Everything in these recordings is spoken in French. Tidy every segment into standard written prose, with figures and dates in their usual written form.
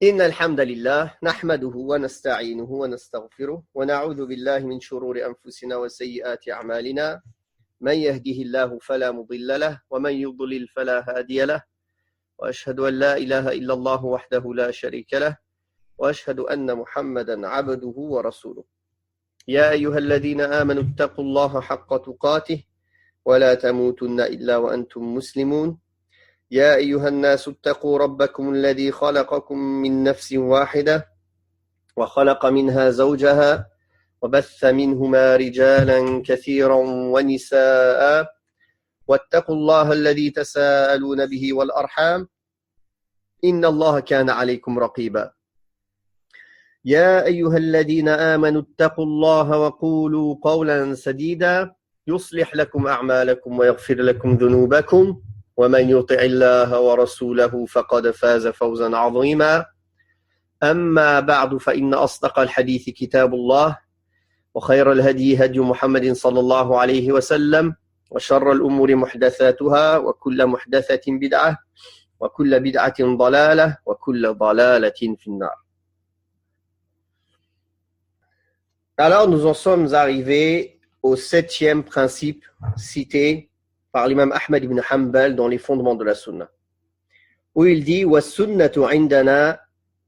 إن الحمد لله نحمده ونستعينه ونستغفره ونعوذ بالله من شرور أنفسنا وسيئات أعمالنا من يهده الله فلا مضل له ومن يضلل فلا هادي له وأشهد أن لا إله إلا الله وحده لا شريك له وأشهد أن محمدا عبده ورسوله يا أيها الذين آمنوا اتقوا الله حق تقاته ولا تموتن إلا وأنتم مسلمون يا أيها الناس اتقوا ربكم الذي خلقكم من نفس واحدة وخلق منها زوجها وبث منهما رجالا كثيرا ونساء واتقوا الله الذي تساءلون به والأرحام إن الله كان عليكم رقيبا يا أيها الذين آمنوا اتقوا الله وقولوا قولا سديدا يصلح لكم أعمالكم ويغفر لكم ذنوبكم ومن يطع الله ورسوله فقد فاز فوزا عظيما أما بعد فإن أصدق الحديث كتاب الله وخير الهدي هدي محمد صلى الله عليه وسلم وشر الأمور محدثاتها وكل محدثة بدعة وكل بدعة ضلالة وكل ضلالة في النار. Alors nous en sommes arrivés au 7e principe cité par l'imam Ahmed ibn Hanbal dans les fondements de la sunna, où il dit وَالسُّنَّةُ عِنْدَنَا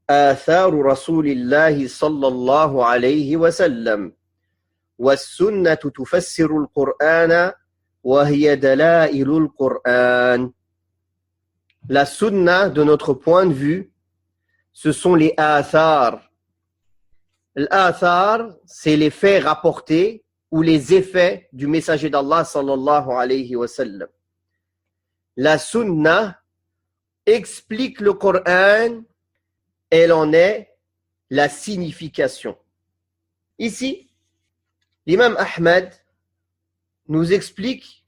آثَارُ رَسُولِ اللَّهِ صَلَّى اللَّهُ عَلَيْهِ وَسَلَّمَ وَالسُّنَّةُ تُفَسِّرُ الْقُرْآنَ وَهِيَ دَلَائِلُ الْقُرْآنِ. La sunna, de notre point de vue, ce sont les athar. L'athar, c'est les faits rapportés ou les effets du messager d'Allah sallallahu alayhi wa sallam. La sunna explique le Coran, elle en est la signification. Ici, l'imam Ahmed nous explique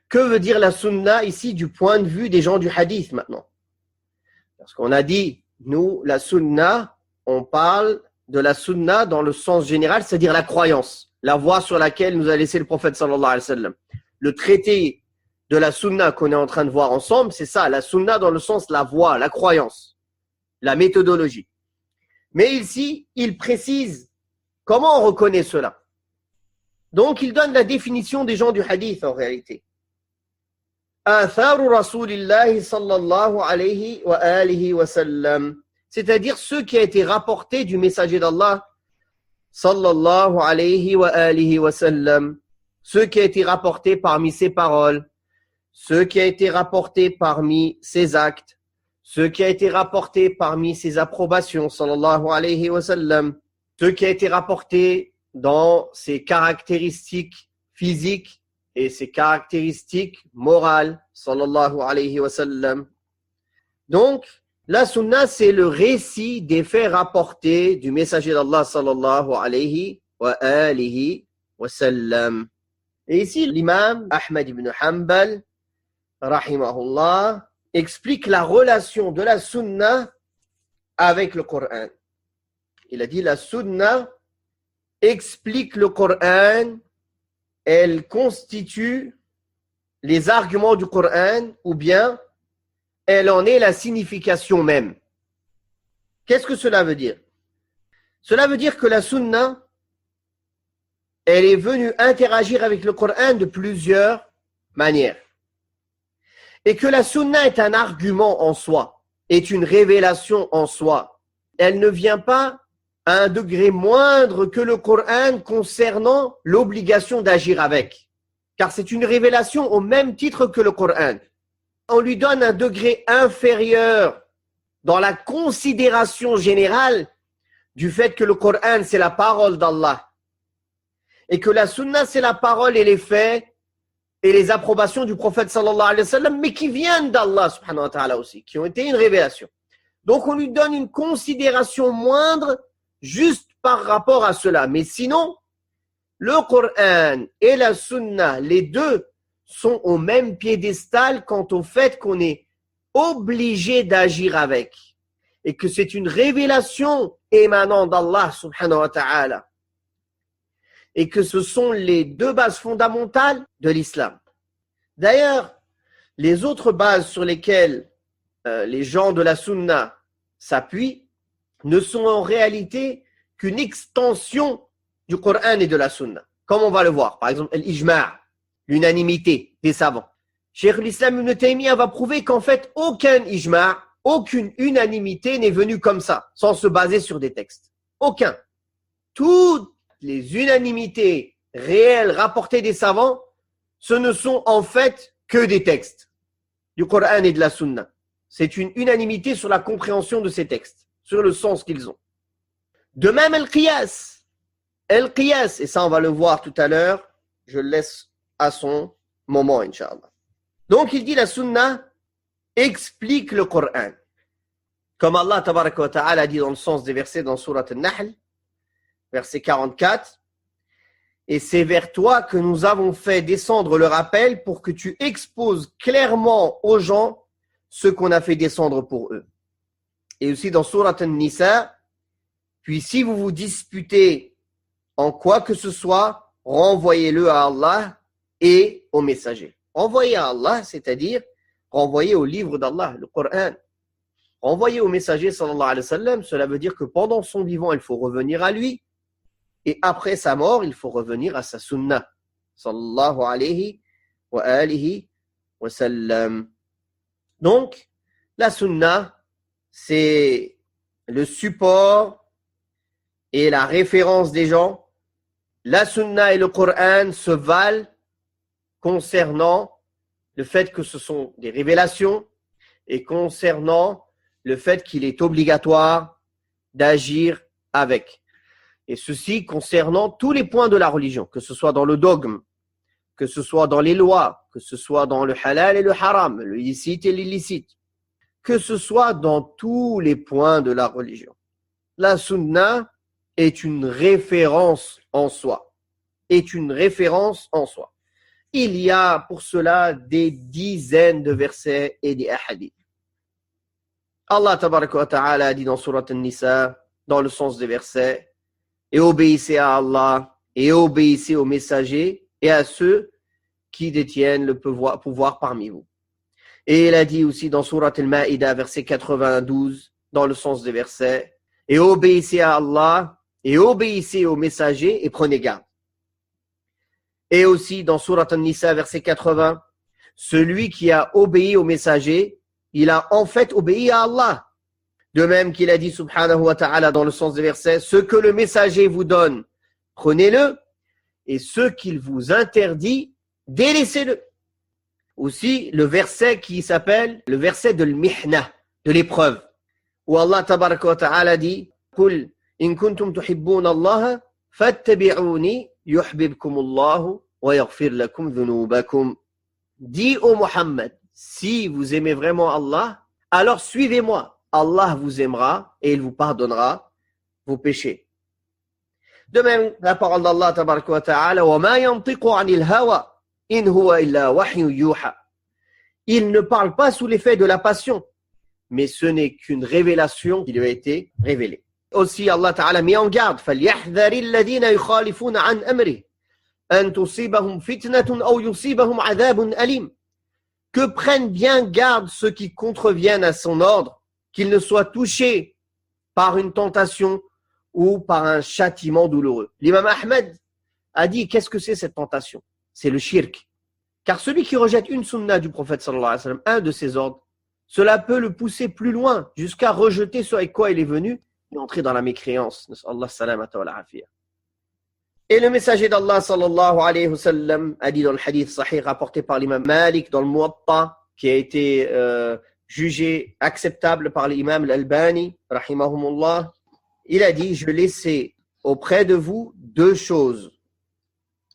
que veut dire la sunna ici du point de vue des gens du hadith maintenant. Parce qu'on a dit, nous, la sunna, on parle de la sunna dans le sens général, c'est-à-dire la croyance. La voie sur laquelle nous a laissé le prophète sallallahu alayhi wa sallam. Le traité de la sunna qu'on est en train de voir ensemble, c'est ça, la sunna dans le sens la voie, la croyance, la méthodologie. Mais ici, il précise comment on reconnaît cela. Donc, il donne la définition des gens du hadith en réalité. Atharu Rasulillahi sallallahu alayhi wa alihi wa sallam. C'est-à-dire ceux qui a été rapporté du messager d'Allah sallallahu alayhi wa alihi wa sallam, ce qui a été rapporté parmi ses paroles, ce qui a été rapporté parmi ses actes, ce qui a été rapporté parmi ses approbations sallallahu alayhi wa sallam, ce qui a été rapporté dans ses caractéristiques physiques et ses caractéristiques morales sallallahu alayhi wa sallam. Donc, la sunna, c'est le récit des faits rapportés du messager d'Allah sallallahu alayhi wa alihi wa sallam. Et ici, l'imam Ahmed ibn Hanbal, rahimahullah, explique la relation de la sunna avec le Coran. Il a dit la sunna explique le Coran, elle constitue les arguments du Coran ou bien elle en est la signification même. Qu'est-ce que cela veut dire? Cela veut dire que la sunna, elle est venue interagir avec le Coran de plusieurs manières. Et que la sunna est un argument en soi, est une révélation en soi. Elle ne vient pas à un degré moindre que le Coran concernant l'obligation d'agir avec. Car c'est une révélation au même titre que le Coran. On lui donne un degré inférieur dans la considération générale du fait que le Coran, c'est la parole d'Allah et que la sunna, c'est la parole et les faits et les approbations du prophète sallallahu alayhi wa sallam, mais qui viennent d'Allah subhanahu wa ta'ala aussi, qui ont été une révélation. Donc, on lui donne une considération moindre juste par rapport à cela. Mais sinon, le Coran et la sunna, les deux, sont au même piédestal quant au fait qu'on est obligé d'agir avec et que c'est une révélation émanant d'Allah subhanahu wa ta'ala et que ce sont les deux bases fondamentales de l'islam. D'ailleurs, les autres bases sur lesquelles les gens de la sunna s'appuient ne sont en réalité qu'une extension du Coran et de la Sunna. Comme on va le voir, par exemple, l'ijma', l'unanimité des savants. Cheikh l'Islam Ibn Taymiyyah va prouver qu'en fait, aucun ijma', aucune unanimité n'est venue comme ça, sans se baser sur des textes. Aucun. Toutes les unanimités réelles rapportées des savants, ce ne sont en fait que des textes du Coran et de la Sunna. C'est une unanimité sur la compréhension de ces textes, sur le sens qu'ils ont. De même, el-qiyas, et ça on va le voir tout à l'heure, je le laisse à son moment, Inch'Allah. Donc il dit la Sunna explique le Coran. Comme Allah tabaraka wa ta'ala dit dans le sens des versets dans Surat An-Nahl, verset 44, et c'est vers toi que nous avons fait descendre le rappel pour que tu exposes clairement aux gens ce qu'on a fait descendre pour eux. Et aussi dans Surat An-Nisa, puis si vous vous disputez en quoi que ce soit, renvoyez-le à Allah et au messager. Renvoyez à Allah, c'est-à-dire renvoyez au livre d'Allah, le Coran. Renvoyez au messager sallallahu alayhi wa sallam, cela veut dire que pendant son vivant, il faut revenir à lui. Et après sa mort, il faut revenir à sa sunnah. Sallallahu alayhi wa alihi wa sallam. Donc, la sunnah, c'est le support et la référence des gens. La sunnah et le Coran se valent concernant le fait que ce sont des révélations et concernant le fait qu'il est obligatoire d'agir avec. Et ceci concernant tous les points de la religion, que ce soit dans le dogme, que ce soit dans les lois, que ce soit dans le halal et le haram, le licite et l'illicite, que ce soit dans tous les points de la religion. La sunna est une référence en soi. Est une référence en soi. Il y a pour cela des dizaines de versets et des hadiths. Allah tabaraka wa ta'ala dit dans Surat An-Nisa, dans le sens des versets, et obéissez à Allah, et obéissez aux messagers, et à ceux qui détiennent le pouvoir parmi vous. Et il a dit aussi dans Surat Al-Ma'idah, verset 92, dans le sens des versets, et obéissez à Allah, et obéissez aux messagers, et prenez garde. Et aussi dans Surat An-Nisa, verset 80, celui qui a obéi aux messagers, il a en fait obéi à Allah. De même qu'il a dit subhanahu wa ta'ala dans le sens des versets, ce que le messager vous donne, prenez-le, et ce qu'il vous interdit, délaissez-le. Aussi le verset qui s'appelle le verset de l'mihna, de l'épreuve, où Allah tabaraka wa ta'ala dit, Qul in kuntum tuhibbuna Allah, fattabi'uni yuhbibkumullahu wa yaghfir lakum dhunubakum. Dis au Muhammad, si vous aimez vraiment Allah, alors suivez-moi. Allah vous aimera et il vous pardonnera vos péchés. De même, la parole d'Allah tabaraka wa ta'ala, وَمَا يَنْطِقُ عَنِ الْهَوَى إِنْ هُوَ إِلَّا وَحْيٌ يُوحَى. Il ne parle pas sous l'effet de la passion, mais ce n'est qu'une révélation qui lui a été révélée. Aussi, Allah ta'ala met en garde, فَلْيَحْذَرِ الَّذِينَ يُخَالِفُونَ عَنْ أَمْرِهِ أَنْ تُصِيبَهُمْ فِتْنَةٌ أَوْ يُصِيبَهُمْ عَذَابٌ أَلِيمٌ. Que prennent bien garde ceux qui contreviennent à son ordre, qu'ils ne soient touchés par une tentation ou par un châtiment douloureux. L'imam Ahmed a dit, qu'est-ce que c'est cette tentation? C'est le shirk. Car celui qui rejette une sunna du prophète sallallahu alayhi wa sallam, un de ses ordres, cela peut le pousser plus loin, jusqu'à rejeter ce avec quoi il est venu et entrer dans la mécréance. Allah salamata wa l'afiyah. Et le messager d'Allah sallallahu alayhi wa sallam a dit dans le hadith sahih rapporté par l'imam Malik dans le Muwatta, qui a été jugé acceptable par l'imam Al-Albani, rahimahumullah, il a dit, je laissais auprès de vous deux choses.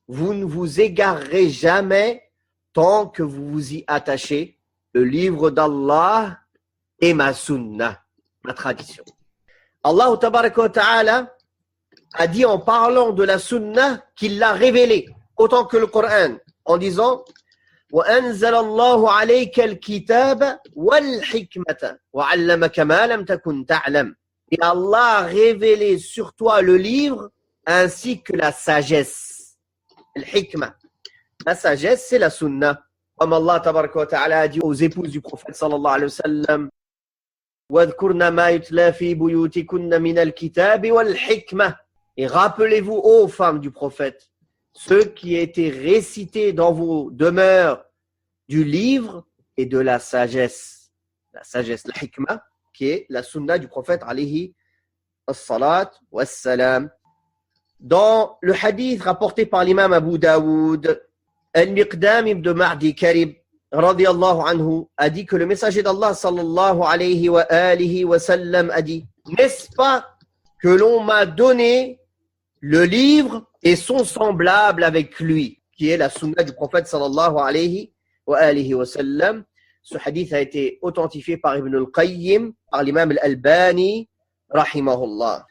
Vous ne vous égarerez jamais tant que vous vous y attachez, le livre d'Allah et ma sunnah, ma tradition. Allah tabaraka wa ta'ala a dit en parlant de la sunnah qu'il l'a révélée, autant que le Coran, en disant وَأَنزَلَ اللَّهُ عَلَيْكَ الْكِتَابَ وَالْحِكْمَةَ وَعَلَّمَكَ مَا لَمْ تَكُنْ تَعْلَمْ. Et Allah a révélé sur toi le livre ainsi que la sagesse. Al-hikmah. La sagesse, c'est la sunnah. Comme Allah tabaraka wa ta'ala a dit aux épouses du prophète sallallahu alayhi wa sallam, وَاذْكُرْنَ مَا يُتْلَى فِي بُيُوتِكُنَّ مِنَ الْكِتَابِ وَالْحِكْمَةِ. Et rappelez-vous, ô femmes du prophète, ceux qui étaient récités dans vos demeures du livre et de la sagesse. La sagesse, la hikmah, qui est la sunna du prophète alayhi as-salat was-salam. Dans le hadith rapporté par l'imam Abu Daoud, Al-Miqdam ibn Ma'di Karib radiyallahu anhu a dit que le messager d'Allah sallallahu alayhi wa sallam a dit: n'est-ce pas que l'on m'a donné le livre et son semblable avec lui, qui est la sunna du prophète sallallahu alayhi wa sallam. Ce hadith a été authentifié par Ibn al-Qayyim, par l'imam al-Albani rahimahullah.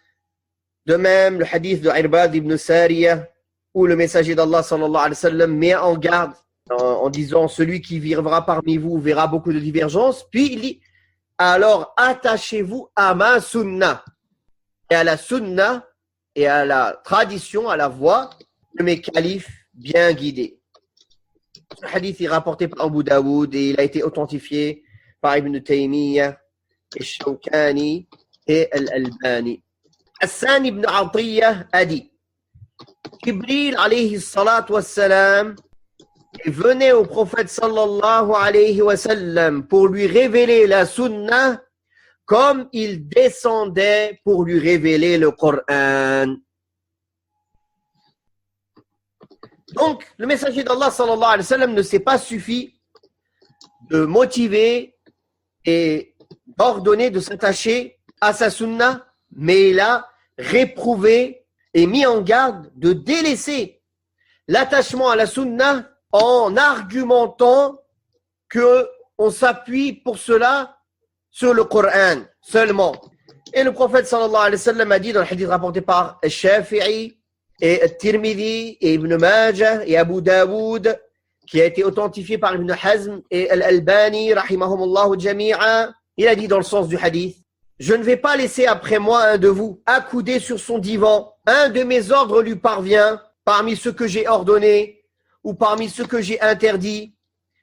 De même, le hadith de Irbad ibn Sariyah, où le messager d'Allah sallallahu alayhi wa sallam met en garde en disant: celui qui vivra parmi vous verra beaucoup de divergences. Puis il dit: alors attachez-vous à ma sunna, et à la sunna et à la tradition, à la voie de mes califes bien guidés. Ce hadith est rapporté par Abu Daoud et il a été authentifié par Ibn Taymiyyah et Shawkani et Al-Albani. Hassan ibn Atiyah a dit: Jibril alayhi salat wa salam venait au prophète sallallahu alayhi wa sallam pour lui révéler la sunna comme il descendait pour lui révéler le Coran. Donc, le messager d'Allah sallallahu alayhi wa sallam ne s'est pas suffi de motiver et d'ordonner de s'attacher à sa sunna, mais il a réprouvé et mis en garde de délaisser l'attachement à la sunna en argumentant que on s'appuie pour cela sur le Coran seulement. Et le prophète sallallahu alayhi wa sallam a dit dans le hadith rapporté par Shafi'i et Tirmidhi et Ibn Majah et Abu Daoud, qui a été authentifié par Ibn Hazm et Al-Albani rahimahumullah jami'a, il a dit dans le sens du hadith: je ne vais pas laisser après moi un de vous accoudé sur son divan. Un de mes ordres lui parvient parmi ceux que j'ai ordonnés ou parmi ceux que j'ai interdits.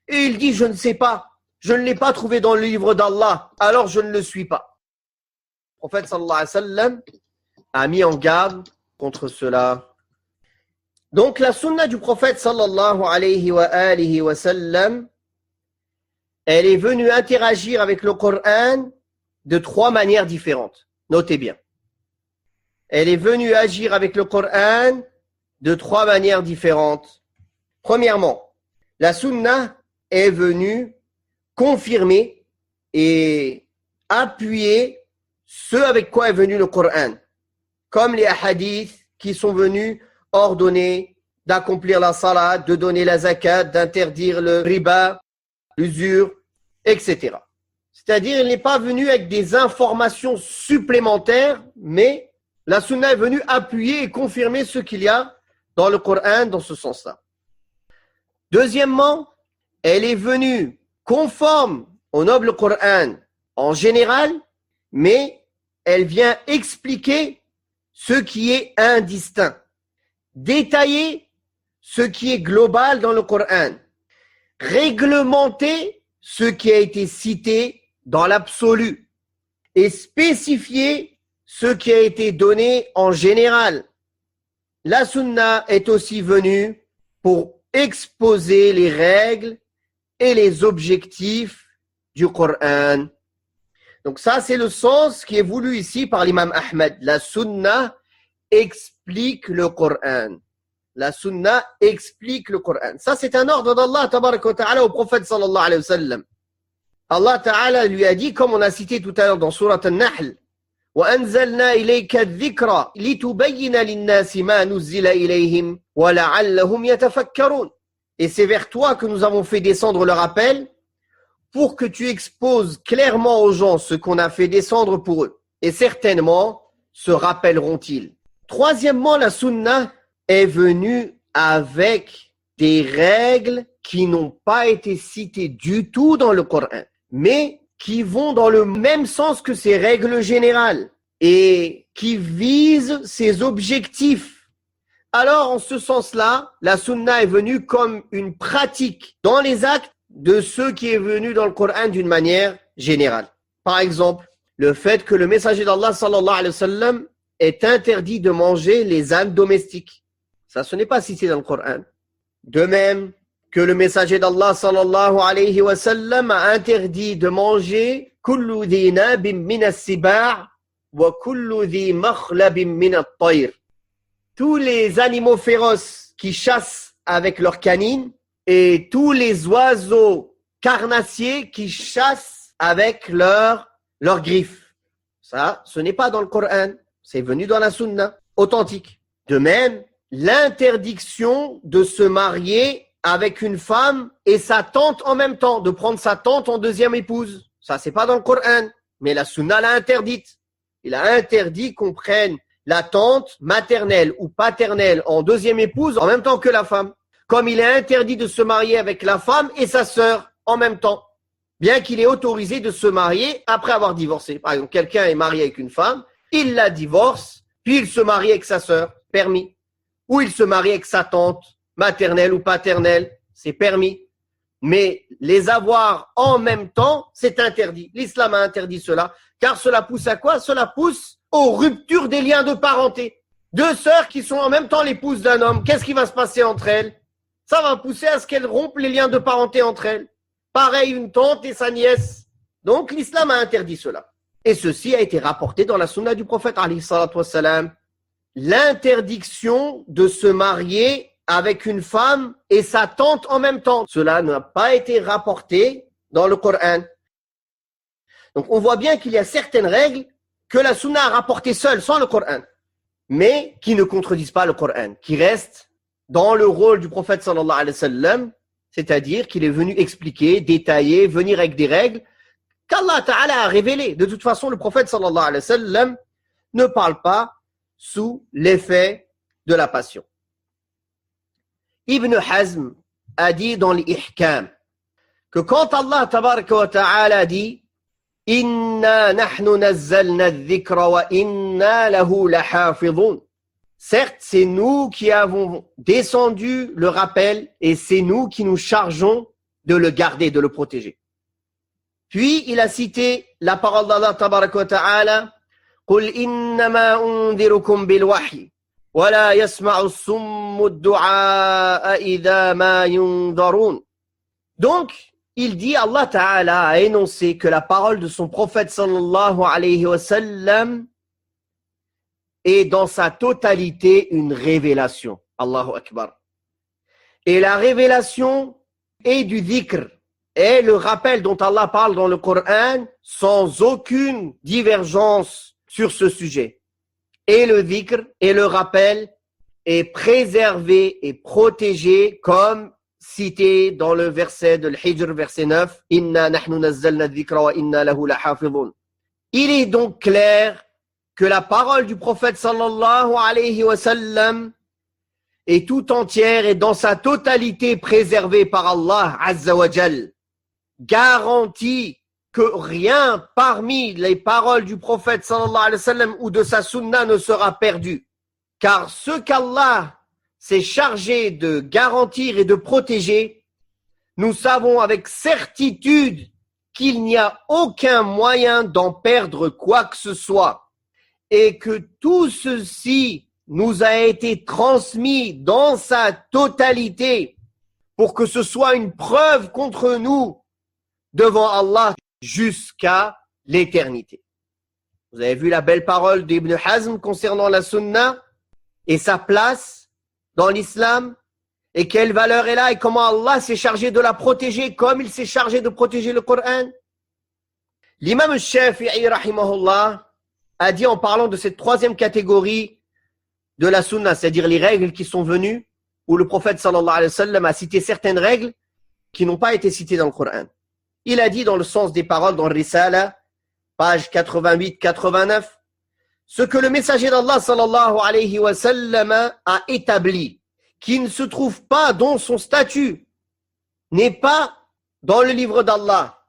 Et il dit: je ne sais pas, je ne l'ai pas trouvé dans le livre d'Allah, alors je ne le suis pas. Le prophète sallallahu alayhi wa sallam a mis en garde contre cela. Donc la sunna du prophète sallallahu alayhi wa sallam, elle est venue interagir avec le Coran de trois manières différentes. Notez bien. Elle est venue agir avec le Coran de trois manières différentes. Premièrement, la sunna est venue confirmer et appuyer ce avec quoi est venu le Coran, comme les hadiths qui sont venus ordonner d'accomplir la salat, de donner la zakat, d'interdire le riba, l'usure, etc. C'est-à-dire, il n'est pas venu avec des informations supplémentaires, mais la sunna est venue appuyer et confirmer ce qu'il y a dans le Coran dans ce sens-là. Deuxièmement, elle est venue conforme au noble Coran en général, mais elle vient expliquer ce qui est indistinct, détailler ce qui est global dans le Coran, réglementer ce qui a été cité dans l'absolu et spécifier ce qui a été donné en général. La sunna est aussi venue pour exposer les règles et les objectifs du Coran. Donc ça, c'est le sens qui est voulu ici par l'imam Ahmed. La sunna explique le Coran. La sunna explique le Coran. Ça, c'est un ordre d'Allah tabaraka wa ta'ala au prophète sallallahu alayhi wa sallam. Allah ta'ala lui a dit, comme on a cité tout à l'heure dans Surat An-Nahl, وَأَنزَلْنَا إِلَيْكَ الذِّكْرَ لِتُبَيِّنَ لِلنَّاسِ مَا نُزِّلَ إِلَيْهِمْ وَلَعَلَّهُمْ يَتَفَكَّرُونَ. Et c'est vers toi que nous avons fait descendre le rappel pour que tu exposes clairement aux gens ce qu'on a fait descendre pour eux. Et certainement se rappelleront-ils. Troisièmement, la sunna est venue avec des règles qui n'ont pas été citées du tout dans le Coran, mais qui vont dans le même sens que ces règles générales et qui visent ces objectifs. Alors, en ce sens-là, la sunna est venue comme une pratique dans les actes de ce qui est venu dans le Coran d'une manière générale. Par exemple, le fait que le messager d'Allah sallallahu alayhi wa sallam est interdit de manger les ânes domestiques. Ça, ce n'est pas cité dans le Coran. De même que le messager d'Allah sallallahu alayhi wa sallam a interdit de manger kullu dhi nabim min as-siba' wa kullu dhi makhlabin min at-tayr. Tous les animaux féroces qui chassent avec leurs canines et tous les oiseaux carnassiers qui chassent avec leurs griffes. Ça, ce n'est pas dans le Coran. C'est venu dans la Sunna authentique. De même, l'interdiction de se marier avec une femme et sa tante en même temps, de prendre sa tante en deuxième épouse. Ça, c'est pas dans le Coran, mais la Sunna l'a interdite. Il a interdit qu'on prenne la tante maternelle ou paternelle en deuxième épouse en même temps que la femme. Comme il est interdit de se marier avec la femme et sa sœur en même temps. Bien qu'il est autorisé de se marier après avoir divorcé. Par exemple, quelqu'un est marié avec une femme, il la divorce, puis il se marie avec sa sœur, permis. Ou il se marie avec sa tante, maternelle ou paternelle, c'est permis. Mais les avoir en même temps, c'est interdit. L'islam a interdit cela, car cela pousse à quoi? Cela pousse aux ruptures des liens de parenté. Deux sœurs qui sont en même temps l'épouse d'un homme, qu'est-ce qui va se passer entre elles? Ça va pousser à ce qu'elles rompent les liens de parenté entre elles. Pareil, une tante et sa nièce. Donc l'islam a interdit cela. Et ceci a été rapporté dans la sunna du prophète alayhi salatu wassalam. L'interdiction de se marier avec une femme et sa tante en même temps. Cela n'a pas été rapporté dans le Coran. Donc on voit bien qu'il y a certaines règles que la sunna a rapportées seule, sans le Coran, mais qui ne contredisent pas le Coran, qui restent dans le rôle du prophète sallallahu alayhi wa sallam, c'est-à-dire qu'il est venu expliquer, détailler, venir avec des règles qu'Allah Ta'ala a révélées. De toute façon, le prophète sallallahu alayhi wa sallam ne parle pas sous l'effet de la passion. Ibn Hazm a dit dans l'Ihkam que quand Allah tabaraka wa ta'ala dit Inna nahnu nazzalna adh-dhikra wa inna lahu lahafidhun. Certes, c'est nous qui avons descendu le rappel et c'est nous qui nous chargeons de le garder, de le protéger. Puis il a cité la parole d'Allah tabaraka wa ta'ala قل إنما أنذركم بالوحي ولا يسمع الصم الدعاء إذا ما ينذرون. Donc, il dit, Allah Ta'ala a énoncé que la parole de son prophète sallallahu alayhi wa sallam est dans sa totalité une révélation. Allahu Akbar. Et la révélation est du dhikr, est le rappel dont Allah parle dans le Coran sans aucune divergence sur ce sujet. Et le dhikr et le rappel est préservé et protégé comme cité dans le verset de l'Hijr, verset 9, Inna nahnu nazzalna dhikra wa inna lahu lahafidhun. Il est donc clair que la parole du prophète sallallahu alayhi wa sallam est tout entière et dans sa totalité préservée par Allah azza wa jal, garantie que rien parmi les paroles du prophète sallallahu alayhi wa sallam ou de sa sunna ne sera perdu. Car ce qu'Allah s'est chargé de garantir et de protéger, nous savons avec certitude qu'il n'y a aucun moyen d'en perdre quoi que ce soit et que tout ceci nous a été transmis dans sa totalité pour que ce soit une preuve contre nous devant Allah jusqu'à l'éternité. Vous avez vu la belle parole d'Ibn Hazm concernant la sunna et sa place dans l'islam et quelle valeur elle a et comment Allah s'est chargé de la protéger comme il s'est chargé de protéger le Coran. L'imam Shafi'i rahimahullah a dit en parlant de cette troisième catégorie de la sunna, c'est-à-dire les règles qui sont venues où le prophète sallallahu alayhi wa sallam a cité certaines règles qui n'ont pas été citées dans le Coran. Il a dit dans le sens des paroles dans Risala, page 88-89, ce que le messager d'Allah sallallahu alayhi wa sallam a établi, qui ne se trouve pas dans son statut, n'est pas dans le livre d'Allah,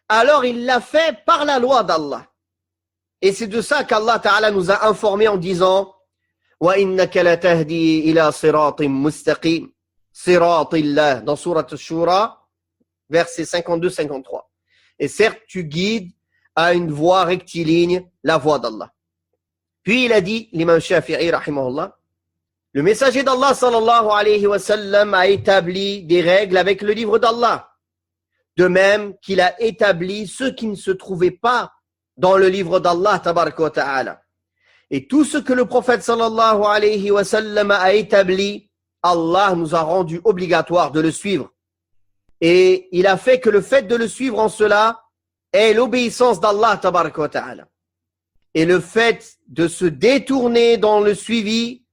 alors il l'a fait par la loi d'Allah. Et c'est de ça qu'Allah Ta'ala nous a informés en disant wa innaka latahdi ila siratin mustaqim, siratillah, dans sourate Shura, versets 52-53. Et certes, tu guides à une voie rectiligne, la voie d'Allah. Puis il a dit, l'imam Shafi'i, rahimahullah, le messager d'Allah, sallallahu alayhi wa sallam, a établi des règles avec le livre d'Allah. De même qu'il a établi ce qui ne se trouvait pas dans le livre d'Allah, tabaraka wa ta'ala. Et tout ce que le prophète, sallallahu alayhi wa sallam, a établi, Allah nous a rendu obligatoire de le suivre. Et il a fait que le fait de le suivre en cela est l'obéissance d'Allah, tabaraka wa ta'ala. Et le fait de se détourner dans le suivi,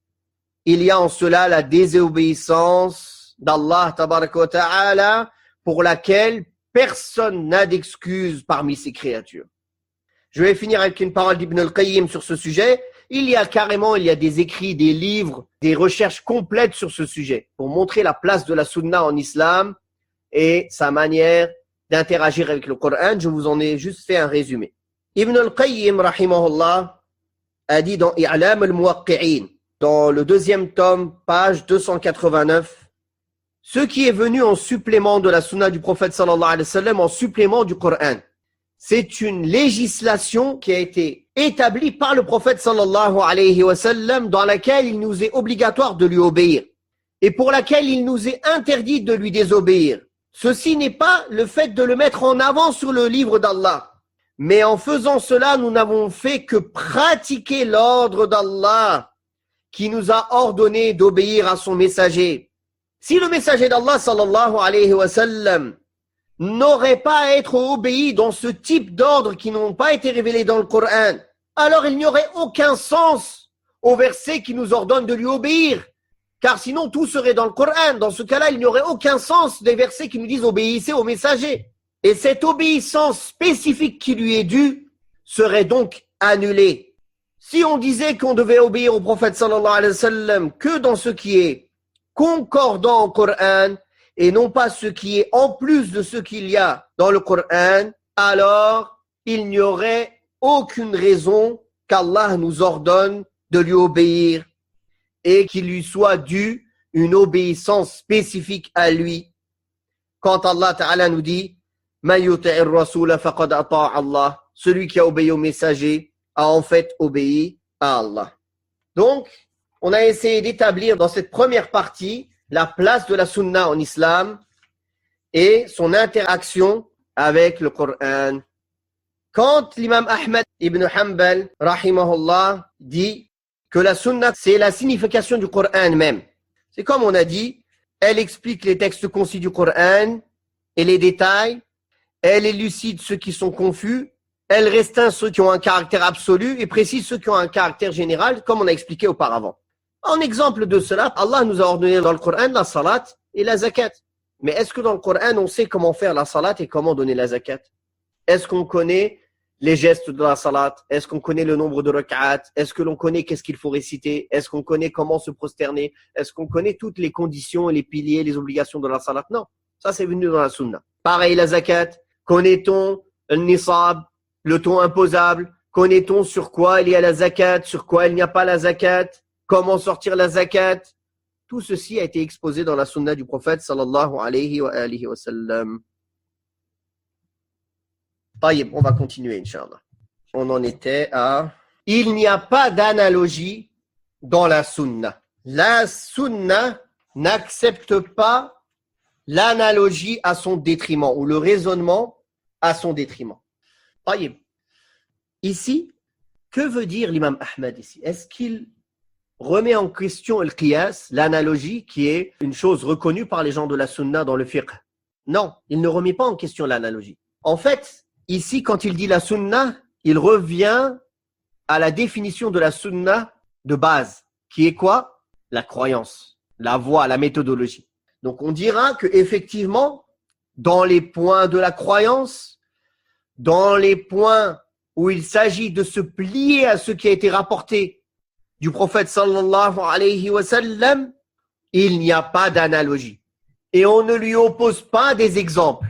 il y a en cela la désobéissance d'Allah, tabaraka wa ta'ala, pour laquelle personne n'a d'excuse parmi ses créatures. Je vais finir avec une parole d'Ibn al-Qayyim sur ce sujet. Il y a des écrits, des livres, des recherches complètes sur ce sujet pour montrer la place de la sunna en islam et sa manière d'interagir avec le Coran. Je vous en ai juste fait un résumé. Ibn al-Qayyim, rahimahullah, a dit dans I'lam al-Muwaqqi'in, dans le 2e tome, page 289, ce qui est venu en supplément de la sunna du prophète sallallahu alayhi wa sallam, en supplément du Coran, c'est une législation qui a été établie par le prophète sallallahu alayhi wa sallam, dans laquelle il nous est obligatoire de lui obéir et pour laquelle il nous est interdit de lui désobéir. Ceci n'est pas le fait de le mettre en avant sur le livre d'Allah, mais en faisant cela, nous n'avons fait que pratiquer l'ordre d'Allah qui nous a ordonné d'obéir à son messager. Si le messager d'Allah sallallahu alayhi wa sallam n'aurait pas à être obéi dans ce type d'ordre qui n'ont pas été révélés dans le Coran, alors il n'y aurait aucun sens au verset qui nous ordonne de lui obéir. Car sinon tout serait dans le Coran. Dans ce cas-là, il n'y aurait aucun sens des versets qui nous disent obéissez au messager. Et cette obéissance spécifique qui lui est due serait donc annulée. Si on disait qu'on devait obéir au prophète sallallahu alayhi wa sallam que dans ce qui est concordant au Coran et non pas ce qui est en plus de ce qu'il y a dans le Coran, alors il n'y aurait aucune raison qu'Allah nous ordonne de lui obéir et qu'il lui soit dû une obéissance spécifique à lui. Quand Allah Ta'ala nous dit « Man yuti'ir rasula faqad ata'a Allah » celui qui a obéi au messager a en fait obéi à Allah. Donc, on a essayé d'établir dans cette première partie la place de la sunna en islam et son interaction avec le Coran. Quand l'imam Ahmad ibn Hanbal, rahimahullah, dit que la sunna, c'est la signification du Coran même. C'est comme on a dit, elle explique les textes concis du Coran et les détails, elle élucide ceux qui sont confus, elle restreint ceux qui ont un caractère absolu et précise ceux qui ont un caractère général, comme on a expliqué auparavant. En exemple de cela, Allah nous a ordonné dans le Coran la salat et la zakat. Mais est-ce que dans le Coran, on sait comment faire la salat et comment donner la zakat? Est-ce qu'on connaît les gestes de la salat? Est-ce qu'on connaît le nombre de rak'at? Est-ce que l'on connaît qu'est-ce qu'il faut réciter? Est-ce qu'on connaît comment se prosterner? Est-ce qu'on connaît toutes les conditions, les piliers, les obligations de la salat? Non, ça c'est venu dans la sunna. Pareil, la zakat. Connaît-on le nisab, le taux imposable? Connaît-on sur quoi il y a la zakat, sur quoi il n'y a pas la zakat? Comment sortir la zakat? Tout ceci a été exposé dans la sunna du prophète sallallahu alayhi wa alihi wa sallam. Taïb, on va continuer, Inch'Allah. On en était à... Il n'y a pas d'analogie dans la sunna. La sunna n'accepte pas l'analogie à son détriment ou le raisonnement à son détriment. Taïb. Ici, que veut dire l'imam Ahmad ici? Est-ce qu'il remet en question le qiyas, l'analogie, qui est une chose reconnue par les gens de la sunna dans le fiqh? Non, il ne remet pas en question l'analogie. En fait, ici, quand il dit la sunna, il revient à la définition de la sunna de base, qui est quoi? La croyance, la voie, la méthodologie. Donc, on dira que effectivement, dans les points de la croyance, dans les points où il s'agit de se plier à ce qui a été rapporté du prophète sallallahu alayhi wa sallam, il n'y a pas d'analogie. Et on ne lui oppose pas des exemples,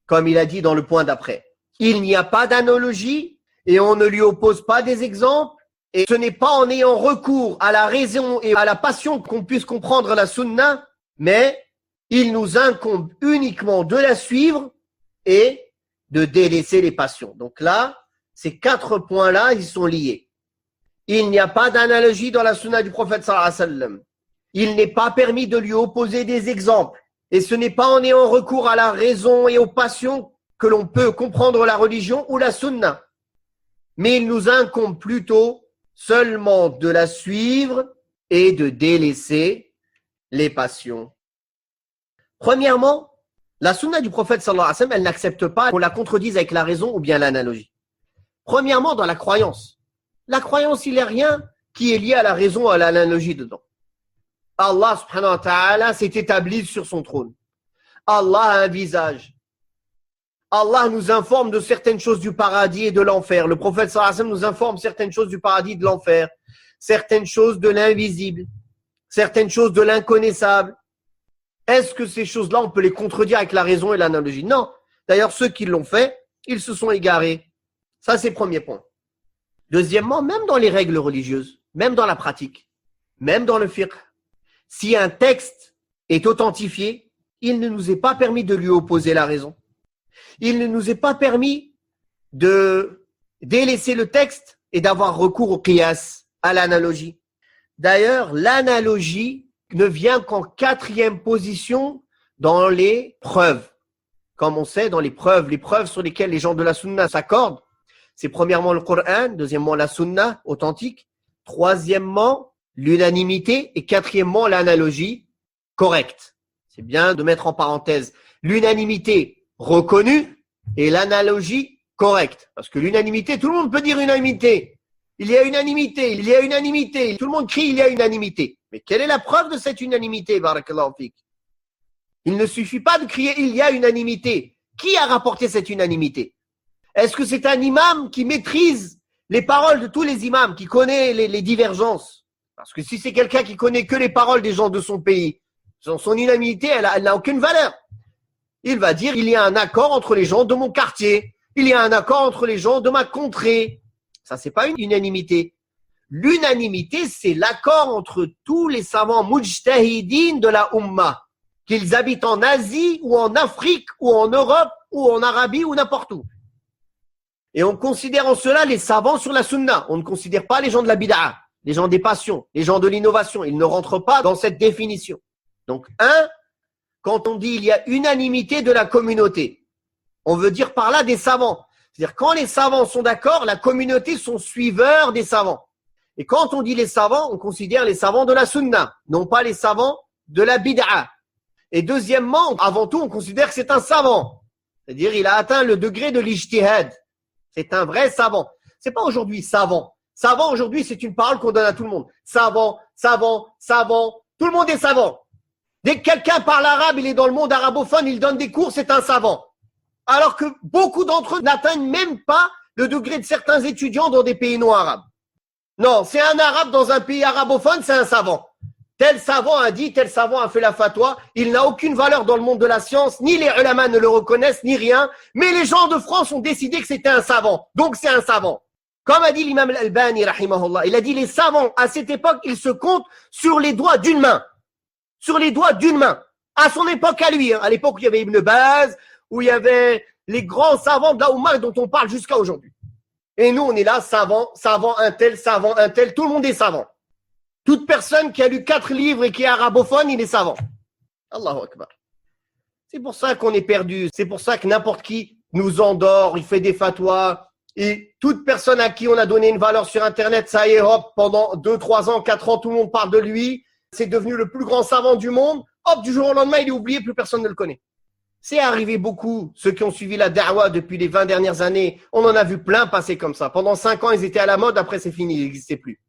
comme il a dit dans le point d'après. Il n'y a pas d'analogie et on ne lui oppose pas des exemples. Et ce n'est pas en ayant recours à la raison et à la passion qu'on puisse comprendre la sunna, mais il nous incombe uniquement de la suivre et de délaisser les passions. Donc là, ces 4 points-là, ils sont liés. Il n'y a pas d'analogie dans la sunna du prophète sallallahu alayhi wa sallam. Il n'est pas permis de lui opposer des exemples. Et ce n'est pas en ayant recours à la raison et aux passions que l'on peut comprendre la religion ou la sunna. Mais il nous incombe plutôt seulement de la suivre et de délaisser les passions. Premièrement, la sunna du prophète sallallahu alayhi wa sallam, elle n'accepte pas qu'on la contredise avec la raison ou bien l'analogie. Premièrement, dans la croyance. La croyance, il n'y a rien qui est lié à la raison ou à l'analogie dedans. Allah subhanahu wa ta'ala s'est établi sur son trône. Allah a un visage. Allah nous informe de certaines choses du paradis et de l'enfer. Le prophète sallallahu alayhi wa sallam nous informe certaines choses du paradis et de l'enfer, certaines choses de l'invisible, certaines choses de l'inconnaissable. Est-ce que ces choses-là, on peut les contredire avec la raison et l'analogie? Non. D'ailleurs, ceux qui l'ont fait, ils se sont égarés. Ça, c'est le premier point. Deuxièmement, même dans les règles religieuses, même dans la pratique, même dans le fiqh, si un texte est authentifié, il ne nous est pas permis de lui opposer la raison. Il ne nous est pas permis de délaisser le texte et d'avoir recours au qiyas, à l'analogie. D'ailleurs, l'analogie ne vient qu'en 4e position dans les preuves. Comme on sait, dans les preuves sur lesquelles les gens de la sunna s'accordent, c'est premièrement le Coran, deuxièmement la sunna authentique, troisièmement l'unanimité et quatrièmement l'analogie correcte. C'est bien de mettre en parenthèse l'unanimité reconnue et l'analogie correcte. Parce que l'unanimité, tout le monde peut dire unanimité. Il y a unanimité, il y a unanimité. Tout le monde crie, il y a unanimité. Mais quelle est la preuve de cette unanimité, barakallahu fik? Il ne suffit pas de crier, il y a unanimité. Qui a rapporté cette unanimité? Est-ce que c'est un imam qui maîtrise les paroles de tous les imams, qui connaît les divergences? Parce que si c'est quelqu'un qui connaît que les paroles des gens de son pays, son unanimité, elle n'a aucune valeur. Il va dire, il y a un accord entre les gens de mon quartier. Il y a un accord entre les gens de ma contrée. Ça, c'est pas une unanimité. L'unanimité, c'est l'accord entre tous les savants mujtahidines de la Ummah, qu'ils habitent en Asie ou en Afrique ou en Europe ou en Arabie ou n'importe où. Et on considère en cela les savants sur la sunna. On ne considère pas les gens de la bid'a, les gens des passions, les gens de l'innovation. Ils ne rentrent pas dans cette définition. Donc, quand on dit il y a unanimité de la communauté, on veut dire par là des savants. C'est-à-dire quand les savants sont d'accord, la communauté sont suiveurs des savants. Et quand on dit les savants, on considère les savants de la sunna, non pas les savants de la bid'a. Et deuxièmement, avant tout, on considère que c'est un savant. C'est-à-dire il a atteint le degré de l'ijtihad. C'est un vrai savant. C'est pas aujourd'hui savant. Savant aujourd'hui, c'est une parole qu'on donne à tout le monde. Savant, savant, savant. Tout le monde est savant. Dès que quelqu'un parle arabe, il est dans le monde arabophone, il donne des cours, c'est un savant. Alors que beaucoup d'entre eux n'atteignent même pas le degré de certains étudiants dans des pays non arabes. Non, c'est un arabe dans un pays arabophone, c'est un savant. Tel savant a dit, tel savant a fait la fatwa. Il n'a aucune valeur dans le monde de la science, ni les ulama ne le reconnaissent, ni rien. Mais les gens de France ont décidé que c'était un savant. Donc c'est un savant. Comme a dit l'imam al-Albani, rahimahullah, il a dit les savants, à cette époque, ils se comptent sur les doigts d'une main. Sur les doigts d'une main. À son époque à lui, à l'époque où il y avait Ibn Baz, où il y avait les grands savants de la Oumma dont on parle jusqu'à aujourd'hui. Et nous, on est là, savant un tel, tout le monde est savant. Toute personne qui a lu 4 livres et qui est arabophone, il est savant. Allahu Akbar. C'est pour ça qu'on est perdu. C'est pour ça que n'importe qui nous endort, il fait des fatwas. Et toute personne à qui on a donné une valeur sur Internet, ça y est, hop, pendant 2, 3 ans, 4 ans, tout le monde parle de lui. C'est devenu le plus grand savant du monde. Hop, du jour au lendemain, il est oublié, plus personne ne le connaît. C'est arrivé beaucoup, ceux qui ont suivi la da'wa depuis les 20 dernières années, on en a vu plein passer comme ça. Pendant 5 ans, ils étaient à la mode, après c'est fini, ils n'existaient plus.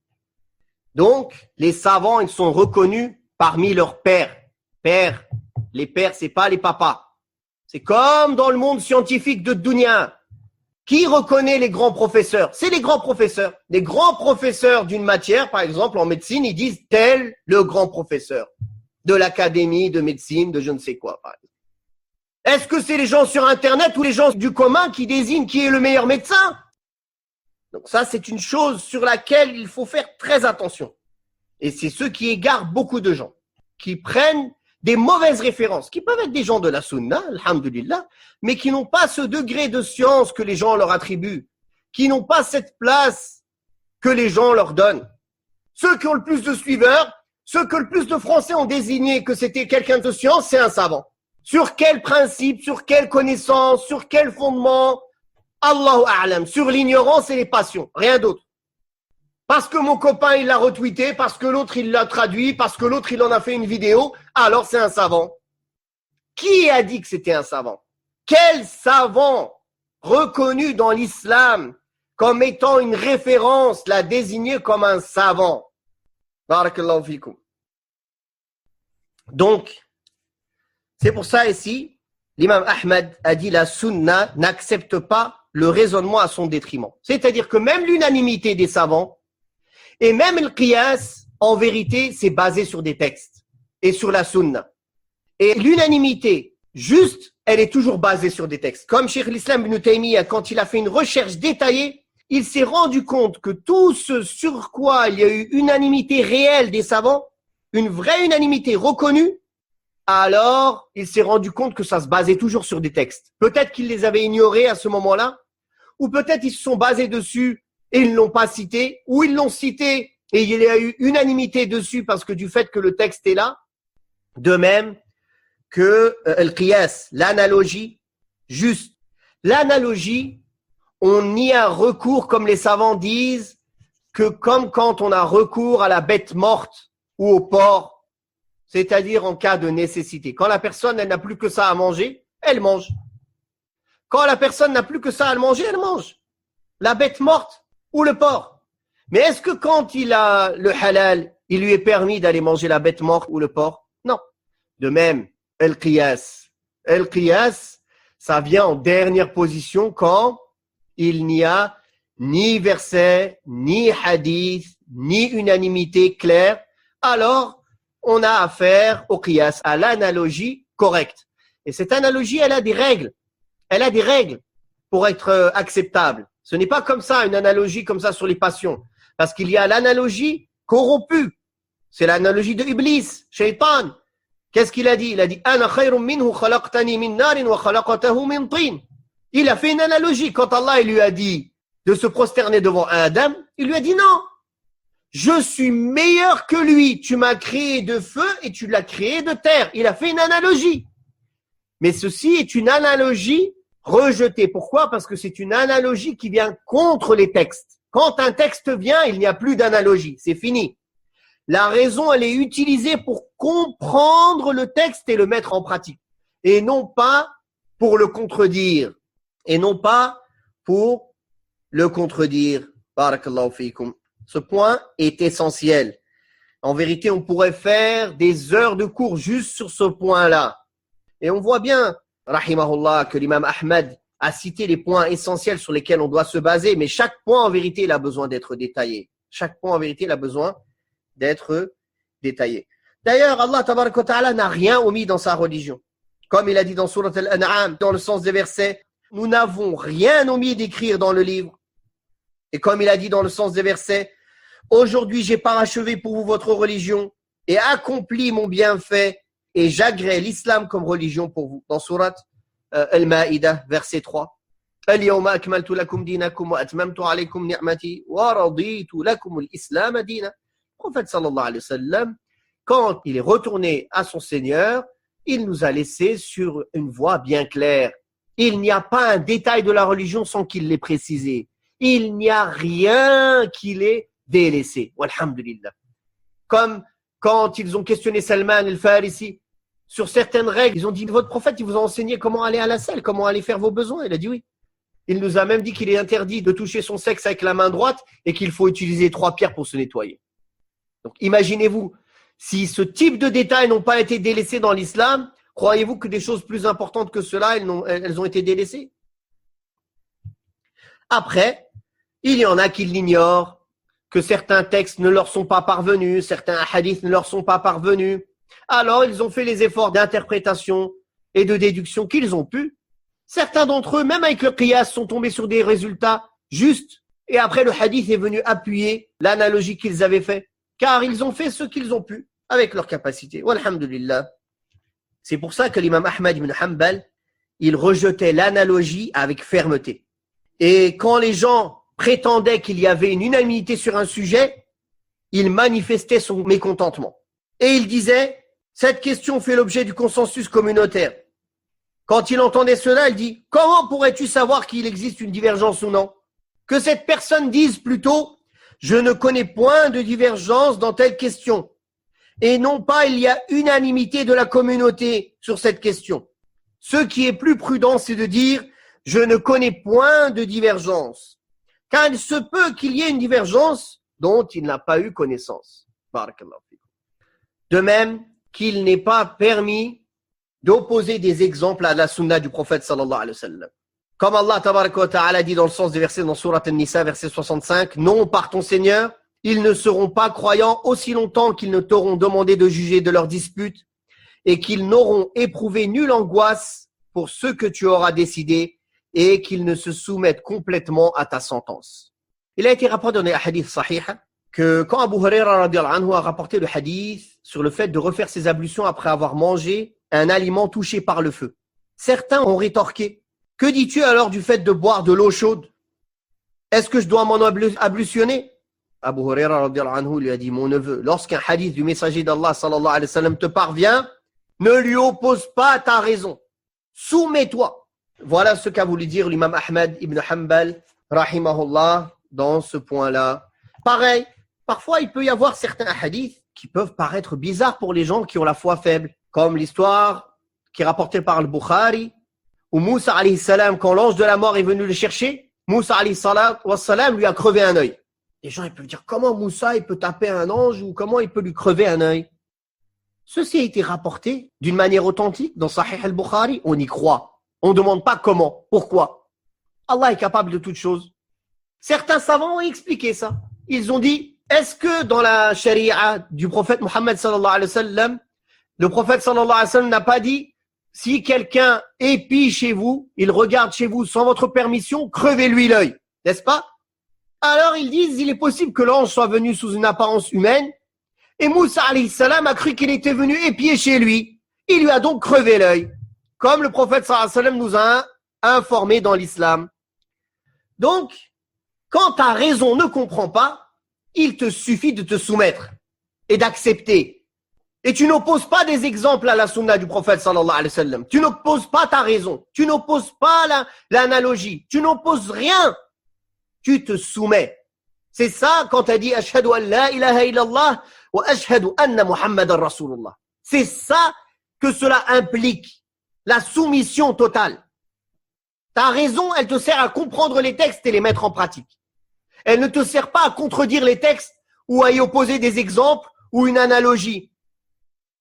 Donc, les savants, ils sont reconnus parmi leurs pères. Pères, les pères, c'est pas les papas. C'est comme dans le monde scientifique de Dunya. Qui reconnaît les grands professeurs? C'est les grands professeurs. Les grands professeurs d'une matière, par exemple en médecine, ils disent tel le grand professeur de l'académie de médecine, de je ne sais quoi, par exemple. Est-ce que c'est les gens sur Internet ou les gens du commun qui désignent qui est le meilleur médecin? Donc ça, c'est une chose sur laquelle il faut faire très attention. Et c'est ce qui égare beaucoup de gens, qui prennent des mauvaises références, qui peuvent être des gens de la sunna, alhamdulillah, mais qui n'ont pas ce degré de science que les gens leur attribuent, qui n'ont pas cette place que les gens leur donnent. Ceux qui ont le plus de suiveurs, ceux que le plus de Français ont désigné que c'était quelqu'un de science, c'est un savant. Sur quel principe, sur quelle connaissance, sur quel fondement? Allahu a'lam, sur l'ignorance et les passions, rien d'autre. Parce que mon copain, il l'a retweeté, parce que l'autre, il l'a traduit, parce que l'autre, il en a fait une vidéo, alors c'est un savant. Qui a dit que c'était un savant? Quel savant reconnu dans l'islam comme étant une référence l'a désigné comme un savant? Barakallahu fikum. Donc, c'est pour ça ici, l'imam Ahmad a dit la sunna n'accepte pas le raisonnement à son détriment. C'est-à-dire que même l'unanimité des savants et même le qiyas, en vérité, c'est basé sur des textes et sur la sunna. Et l'unanimité, juste, elle est toujours basée sur des textes. Comme Cheikh l'Islam ibn Taymiyyah, quand il a fait une recherche détaillée, il s'est rendu compte que tout ce sur quoi il y a eu unanimité réelle des savants, une vraie unanimité reconnue, alors il s'est rendu compte que ça se basait toujours sur des textes. Peut-être qu'il les avait ignorés à ce moment-là, ou peut-être ils se sont basés dessus et ils ne l'ont pas cité, ou ils l'ont cité et il y a eu unanimité dessus parce que du fait que le texte est là. De même que le qiyas, l'analogie, juste. L'analogie, on y a recours, comme les savants disent, que comme quand on a recours à la bête morte ou au porc, c'est-à-dire en cas de nécessité. Quand la personne, elle n'a plus que ça à manger, elle mange. Quand la personne n'a plus que ça à manger, elle mange. La bête morte ou le porc. Mais est-ce que quand il a le halal, il lui est permis d'aller manger la bête morte ou le porc? Non. De même, el qiyas. El qiyas, ça vient en dernière position quand il n'y a ni verset, ni hadith, ni unanimité claire. Alors, on a affaire au qiyas, à l'analogie correcte. Et cette analogie, elle a des règles. Elle a des règles pour être acceptable. Ce n'est pas comme ça, une analogie comme ça sur les passions. Parce qu'il y a l'analogie corrompue. C'est l'analogie de Iblis, Shaitan. Qu'est-ce qu'il a dit? Il a dit, Ana khayrun minhu khalaqtani min narin wa khalaqtahu min tin. Il a fait une analogie. Quand Allah il lui a dit de se prosterner devant Adam, il lui a dit non. Je suis meilleur que lui. Tu m'as créé de feu et tu l'as créé de terre. Il a fait une analogie. Mais ceci est une analogie rejetée. Pourquoi? Parce que c'est une analogie qui vient contre les textes. Quand un texte vient, il n'y a plus d'analogie. C'est fini. La raison, elle est utilisée pour comprendre le texte et le mettre en pratique. Et non pas pour le contredire. Et non pas pour le contredire. Barakallahu fikum. Ce point est essentiel. En vérité, on pourrait faire des heures de cours juste sur ce point-là. Et on voit bien, rahimahullah, que l'imam Ahmad a cité les points essentiels sur lesquels on doit se baser, mais chaque point, en vérité, il a besoin d'être détaillé. Chaque point, en vérité, il a besoin d'être détaillé. D'ailleurs, Allah tabaraka wa ta'ala n'a rien omis dans sa religion. Comme il a dit dans Surat Al-An'am, dans le sens des versets, nous n'avons rien omis d'écrire dans le livre. Et comme il a dit dans le sens des versets, aujourd'hui j'ai parachevé pour vous votre religion et accompli mon bienfait et j'agrée l'islam comme religion pour vous. Dans Surat Al-Ma'idah, verset 3. Al-yawma akmaltu lakum dinakum wa atmamtu alaykum ni'mati wa raditu lakum al-islam dina. Le prophète sallallahu alayhi wa sallam, quand il est retourné à son Seigneur, il nous a laissé sur une voie bien claire. Il n'y a pas un détail de la religion sans qu'il l'ait précisé. Il n'y a rien qui l'ait délaissé. Walhamdulillah. Comme quand ils ont questionné Salman el-Farisi sur certaines règles, ils ont dit, votre prophète, il vous a enseigné comment aller à la selle, comment aller faire vos besoins. Il a dit oui. Il nous a même dit qu'il est interdit de toucher son sexe avec la main droite et qu'il faut utiliser 3 pierres pour se nettoyer. Donc imaginez-vous, si ce type de détails n'ont pas été délaissés dans l'islam, croyez-vous que des choses plus importantes que cela, elles ont été délaissées? Après, il y en a qui l'ignorent, que certains textes ne leur sont pas parvenus, certains hadiths ne leur sont pas parvenus. Alors, ils ont fait les efforts d'interprétation et de déduction qu'ils ont pu. Certains d'entre eux, même avec le qiyas, sont tombés sur des résultats justes. Et après, le hadith est venu appuyer l'analogie qu'ils avaient fait. Car ils ont fait ce qu'ils ont pu avec leur capacité. Walhamdulillah. C'est pour ça que l'imam Ahmad ibn Hanbal, il rejetait l'analogie avec fermeté. Et quand les gens prétendaient qu'il y avait une unanimité sur un sujet, il manifestait son mécontentement. Et il disait, cette question fait l'objet du consensus communautaire. Quand il entendait cela, il dit, comment pourrais-tu savoir qu'il existe une divergence ou non? Que cette personne dise plutôt, je ne connais point de divergence dans telle question. Et non pas, il y a unanimité de la communauté sur cette question. Ce qui est plus prudent, c'est de dire, je ne connais point de divergence. Car il se peut qu'il y ait une divergence dont il n'a pas eu connaissance. De même qu'il n'est pas permis d'opposer des exemples à la sunna du prophète sallallahu alayhi wa sallam. Comme Allah tabaraka wa ta'ala dit dans le sens des versets dans Surat An-Nisa, verset 65, non par ton Seigneur, ils ne seront pas croyants aussi longtemps qu'ils ne t'auront demandé de juger de leurs disputes et qu'ils n'auront éprouvé nulle angoisse pour ce que tu auras décidé et qu'ils ne se soumettent complètement à ta sentence. Il a été rapporté dans les hadiths sahih que quand Abu Huraira radiyallahu anhu a rapporté le hadith sur le fait de refaire ses ablutions après avoir mangé un aliment touché par le feu, certains ont rétorqué, que dis-tu alors du fait de boire de l'eau chaude? Est-ce que je dois m'en ablutionner? Abu Huraira radiyallahu anhu lui a dit, mon neveu, lorsqu'un hadith du messager d'Allah sallallahu alayhi wa sallam te parvient, ne lui oppose pas ta raison. Soumets-toi. Voilà ce qu'a voulu dire l'imam Ahmad ibn Hanbal, rahimahullah, dans ce point-là. Pareil, parfois il peut y avoir certains hadiths qui peuvent paraître bizarres pour les gens qui ont la foi faible, comme l'histoire qui est rapportée par le Bukhari, où Moussa alayhi salam, quand l'ange de la mort est venu le chercher, Moussa alayhi salam lui a crevé un œil. Les gens ils peuvent dire, comment Moussa il peut taper un ange ou comment il peut lui crever un œil? Ceci a été rapporté d'une manière authentique dans Sahih al-Bukhari, on y croit. On ne demande pas comment, pourquoi. Allah est capable de toutes choses. Certains savants ont expliqué ça. Ils ont dit, est-ce que dans la charia du prophète Mohammed sallallahu alayhi wa sallam, le prophète sallallahu alayhi wa sallam n'a pas dit, si quelqu'un épie chez vous, il regarde chez vous sans votre permission, crevez-lui l'œil, n'est-ce pas? Alors ils disent, il est possible que l'ange soit venu sous une apparence humaine, et Moussa alayhi salam a cru qu'il était venu épier chez lui. Il lui a donc crevé l'œil, comme le prophète sallallahu alayhi wa sallam nous a informé dans l'islam. Donc, quand ta raison ne comprend pas, il te suffit de te soumettre et d'accepter. Et tu n'opposes pas des exemples à la sunna du prophète sallallahu alayhi wa sallam. Tu n'opposes pas ta raison. Tu n'opposes pas l'analogie. Tu n'opposes rien. Tu te soumets. C'est ça quand tu as dit ashhadu an la ilaha illallah wa ashhadu anna muhammadan rasulullah. C'est ça que cela implique. La soumission totale. Ta raison, elle te sert à comprendre les textes et les mettre en pratique. Elle ne te sert pas à contredire les textes ou à y opposer des exemples ou une analogie